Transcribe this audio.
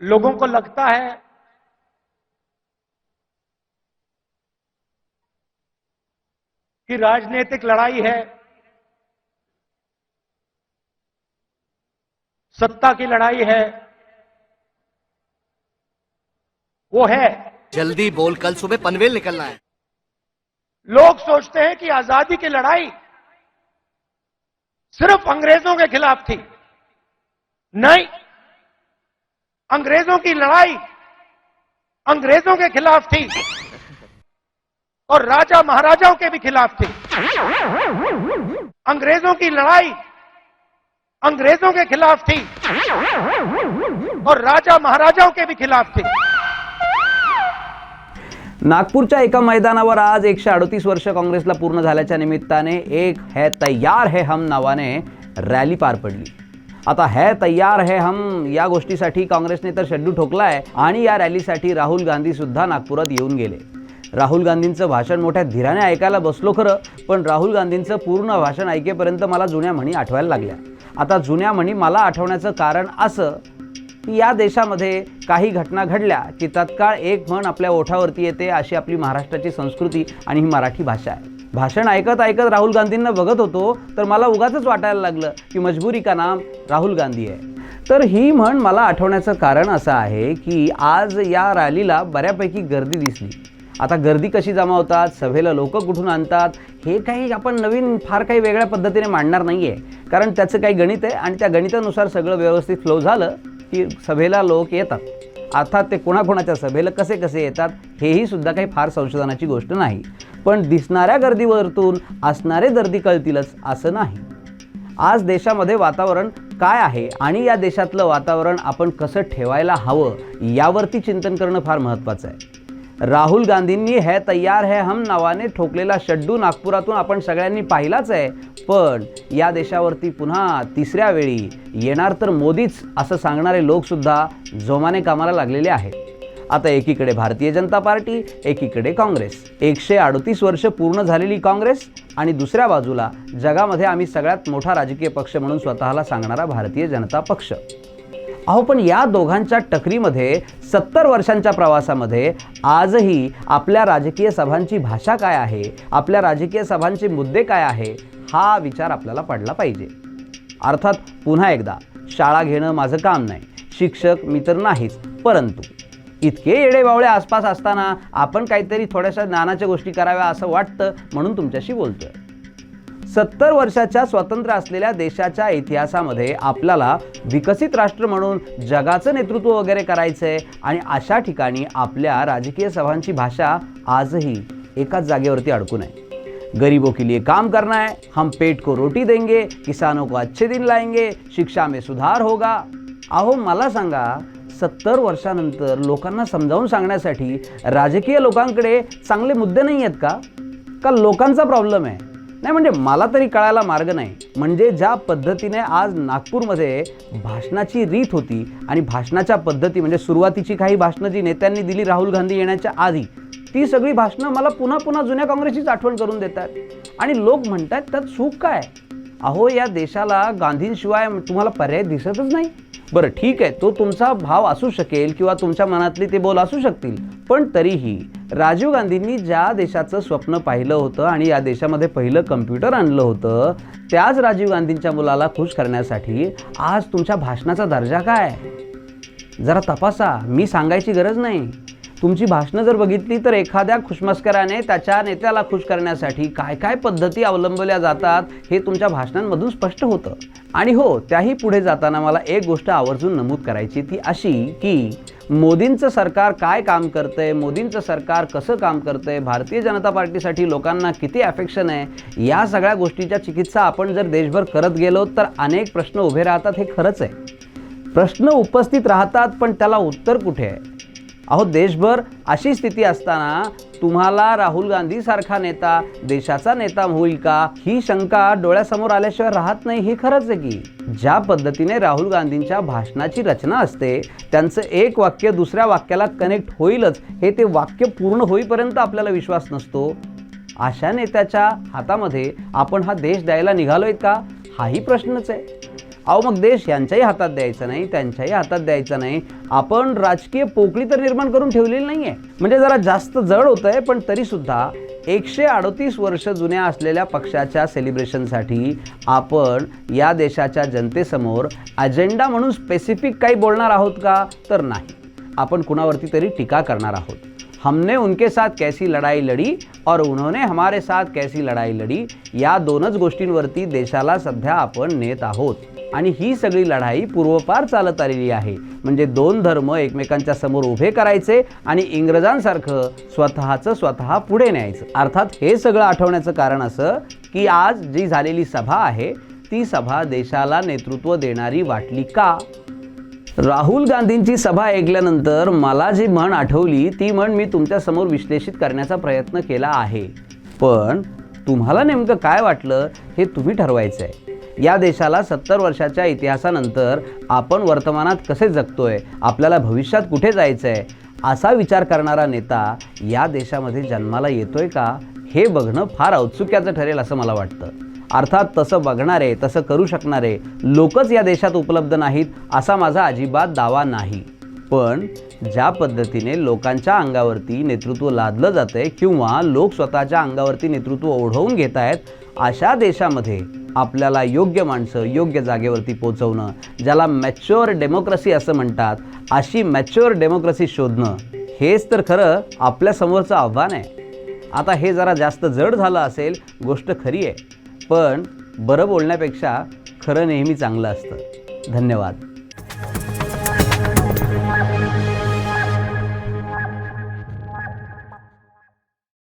लोगों को लगता है कि राजनीतिक लड़ाई है, सत्ता की लड़ाई है, वो है। जल्दी बोल, कल सुबह पनवेल निकलना है। लोग सोचते हैं कि आजादी की लड़ाई सिर्फ अंग्रेजों के खिलाफ थी। नहीं, अंग्रेजों की लड़ाई अंग्रेजों के खिलाफ थी और राजा महाराजाओं के भी खिलाफ थी। अंग्रेजों की लड़ाई अंग्रेजों के खिलाफ थी और राजा महाराजाओं के भी खिलाफ थी। नागपूरच्या एका मैदानावर आज 138 वर्ष काँग्रेसला पूर्ण झाल्याच्या निमित्ताने एक है तैयार है हम नावाने रॅली पार पडली। आता है तैयार है हम या गोष्टीसाठी काँग्रेसने तर शड्डू ठोकला आहे आणि या रॅलीसाठी राहुल गांधी सुद्धा नागपुरात येऊन गेले। राहुल गांधींचं भाषण मोठ्या धीराने ऐकायला बसलो खरं, पण राहुल गांधींचं पूर्ण भाषण ऐकेपर्यंत मला जुन्या म्हणी आठवायला लागल्या। आता जुन्या म्हणी मला आठवण्याचं कारण असं की या देशामध्ये काही घटना घडल्या की तत्काळ एक म्हण आपल्या ओठावरती येते, अशी आपली महाराष्ट्राची संस्कृती आणि ही मराठी भाषा आहे। भाषण ऐकत ऐकत राहुल गांधींना बघत होतो तर मला उगाचच वाटायला लागलं की मजबुरी का नाम राहुल गांधी आहे। तर ही म्हण मला आठवण्याचं कारण असं आहे की आज या रॅलीला बऱ्यापैकी गर्दी दिसली। आता गर्दी कशी जमा होतात, सभेला लोक कुठून आणतात, हे काही आपण नवीन फार काही वेगळ्या पद्धतीने मांडणार नाही आहे, कारण त्याचं काही गणित आहे आणि त्या गणितानुसार सगळं व्यवस्थित फ्लो झालं की सभेला लोक येतात। अर्थात ते कोणाकोणाच्या सभेला कसे कसे येतात हेही सुद्धा काही फार संशोधनाची गोष्ट नाही, पण दिसणाऱ्या गर्दीवरतून असणारे दर्दी कळतीलच असं नाही। आज देशामध्ये वातावरण काय आहे आणि या देशातलं वातावरण आपण कसं ठेवायला हवं यावरती चिंतन करणं फार महत्त्वाचं आहे। राहुल गांधींनी है तैयार है हम नावाने ठोकलेला शड्डू नागपुरातून आपण सगळ्यांनी पाहिलाच आहे, पण या देशावरती पुन्हा तिसऱ्या वेळी येणार तर मोदीच असं सांगणारे लोकसुद्धा जोमाने कामाला लागलेले आहेत। आता एकीकडे भारतीय जनता पार्टी, एकीकडे काँग्रेस, 138 वर्ष पूर्ण झालेली काँग्रेस आणि दुसऱ्या बाजूला जगामध्ये आम्ही सगळ्यात मोठा राजकीय पक्ष म्हणून स्वतःला सांगणारा भारतीय जनता पक्ष। अहो, पण या दोघांच्या टकरीमध्ये 70 वर्षांच्या प्रवासामध्ये आजही आपल्या राजकीय सभांची भाषा काय आहे, आपल्या राजकीय सभांचे मुद्दे काय आहे, हा विचार आपल्याला पडला पाहिजे। अर्थात पुन्हा एकदा शाळा घेणं माझं काम नाही, शिक्षक मी तर नाहीच, परंतु इतके येडेबावळे आसपास असताना आपण काहीतरी थोड्याशा ज्ञानाच्या गोष्टी कराव्या असं वाटतं, म्हणून तुमच्याशी बोलतोय। 70 वर्षाच्या स्वतंत्र असलेल्या देशाच्या इतिहासामध्ये आपल्याला विकसित राष्ट्र म्हणून जगाचं नेतृत्व वगैरे करायचं आहे आणि अशा ठिकाणी आपल्या राजकीय सभांची भाषा आजही एकाच जागेवरती अडकून आहे। गरीबों के लिए काम करना है, हम पेट को रोटी देंगे, किसानों को अच्छे दिन लाएंगे, शिक्षा में सुधार होगा। अहो, मला सांगा, 70 वर्षानंतर लोकांना समजावून सांगण्यासाठी राजकीय लोकांकडे चांगले मुद्दे नाही आहेत का लोकांचा प्रॉब्लेम आहे? नाही, म्हणजे मला तरी कळायला मार्ग नाही। म्हणजे ज्या पद्धतीने आज नागपूरमध्ये भाषणाची रीत होती आणि भाषणाच्या पद्धती म्हणजे सुरुवातीची काही भाषणं जी नेत्यांनी दिली राहुल गांधी येण्याच्या आधी, ती सगळी भाषणं मला पुन्हा पुन्हा जुन्या काँग्रेसचीच आठवण करून देतात आणि लोक म्हणतात त्यात चूक काय? अहो, या देशाला गांधींशिवाय तुम्हाला पर्याय दिसतच नाही। बरं, ठीक आहे, तो तुमचा भाव असू शकेल किंवा तुमच्या मनातले ते बोल असू शकतील, पण तरीही राजीव गांधींनी ज्या देशाचं स्वप्न पाहिलं होतं आणि या देशामध्ये पहिलं कम्प्युटर आणलं होतं, त्याच राजीव गांधींच्या मुलाला खुश करण्यासाठी आज तुमच्या भाषणाचा दर्जा काय? जरा तपासा, मी सांगायची गरज नाही। तुमची भाषणं जर बघितली तर एखाद्या खुशमस्कराने त्याच्या नेत्याला खुश करण्यासाठी काय काय पद्धती अवलंबल्या जातात हे तुमच्या भाषणांमधून स्पष्ट होतं। आणि हो, त्याही पुढे जाताना मला एक गोष्ट आवर्जून नमूद करायची, ती अशी की मोदींचं सरकार काय काम करतंय, मोदींचं सरकार कसं काम करतंय, भारतीय जनता पार्टीसाठी लोकांना किती अफेक्शन आहे, या सगळ्या गोष्टीच्या चिकित्सा आपण जर देशभर करत गेलो तर अनेक प्रश्न उभे राहतात। हे खरंच आहे, प्रश्न उपस्थित राहतात, पण त्याला उत्तर कुठे आहे? अहो, देशभर अशी स्थिती असताना तुम्हाला राहुल गांधी सारखा नेता देशाचा नेता होईल का ही शंका डोळ्यासमोर आल्याशिवाय राहत नाही। हे खरंच आहे की ज्या पद्धतीने राहुल गांधींच्या भाषणाची रचना असते, त्यांचं एक वाक्य दुसऱ्या वाक्याला कनेक्ट होईलच हे ते वाक्य पूर्ण होईपर्यंत आपल्याला विश्वास नसतो। अशा नेत्याच्या हातामध्ये आपण हा देश द्यायला निघालोय का, हाही प्रश्नच आहे। अहो मग देश यांच्याही हातात द्यायचा नाही, त्यांच्याही हातात द्यायचा नाही. आपण राजकीय पोकळी तर निर्माण करून ठेवलेली नाही आहे. म्हणजे जरा जास्त जड होतं आहे, पण तरीसुद्धा 138 वर्ष जुन्या असलेल्या पक्षाच्या सेलिब्रेशनसाठी आपण या देशाच्या जनतेसमोर अजेंडा म्हणून स्पेसिफिक काही बोलणार आहोत का? तर नाही. आपण कुणावरती तरी टीका करणार आहोत. हमने उनके साथ कैसी लड़ाई लड़ी और उन्होंने हमारे साथ कैसी लड़ाई लड़ी, या दोनच गोष्टींवरती देशाला सध्या आपण नेत आहोत. आणि ही सगळी लढाई पूर्वपार चालत आलेली आहे. म्हणजे दोन धर्म एकमेकांच्या समोर उभे करायचे आणि इंग्रजांसारखं स्वतः पुढे न्यायचं. अर्थात हे सगळं आठवण्याचं कारण असं की आज जी झालेली सभा आहे ती सभा देशाला नेतृत्व देणारी वाटली का? राहुल गांधींची सभा ऐकल्यानंतर मला जी म्हण आठवली ती म्हण मी तुमच्यासमोर विश्लेषित करण्याचा प्रयत्न केला आहे. पण तुम्हाला नेमकं काय वाटलं हे तुम्ही ठरवायचं आहे. या देशाला 70 वर्षाच्या इतिहासानंतर आपण वर्तमानात कसे जगतोय, आपल्याला भविष्यात कुठे जायचं आहे, असा विचार करणारा नेता या देशामध्ये जन्माला येतोय का हे बघणं फार औत्सुक्याचं ठरेल असं मला वाटतं. अर्थात तसं बघणारे, तसं करू शकणारे लोकच या देशात उपलब्ध नाहीत असा माझा अजिबात दावा नाही. पण ज्या पद्धतीने लोकांच्या अंगावरती नेतृत्व लादलं जातं आहे किंवा लोक स्वतःच्या अंगावरती नेतृत्व ओढवून घेत आहेत, अशा देशामध्ये आपल्याला योग्य माणसं योग्य जागेवरती पोचवणं, ज्याला मॅच्युअर डेमोक्रेसी असं म्हणतात, अशी मॅच्युअर डेमोक्रेसी शोधणं हेच तर खरं आपल्यासमोरचं आव्हान आहे. आता हे जरा जास्त जड झालं असेल, गोष्ट खरी आहे. पण बरं बोलण्यापेक्षा खरं नेहमी चांगलं असतं. धन्यवाद.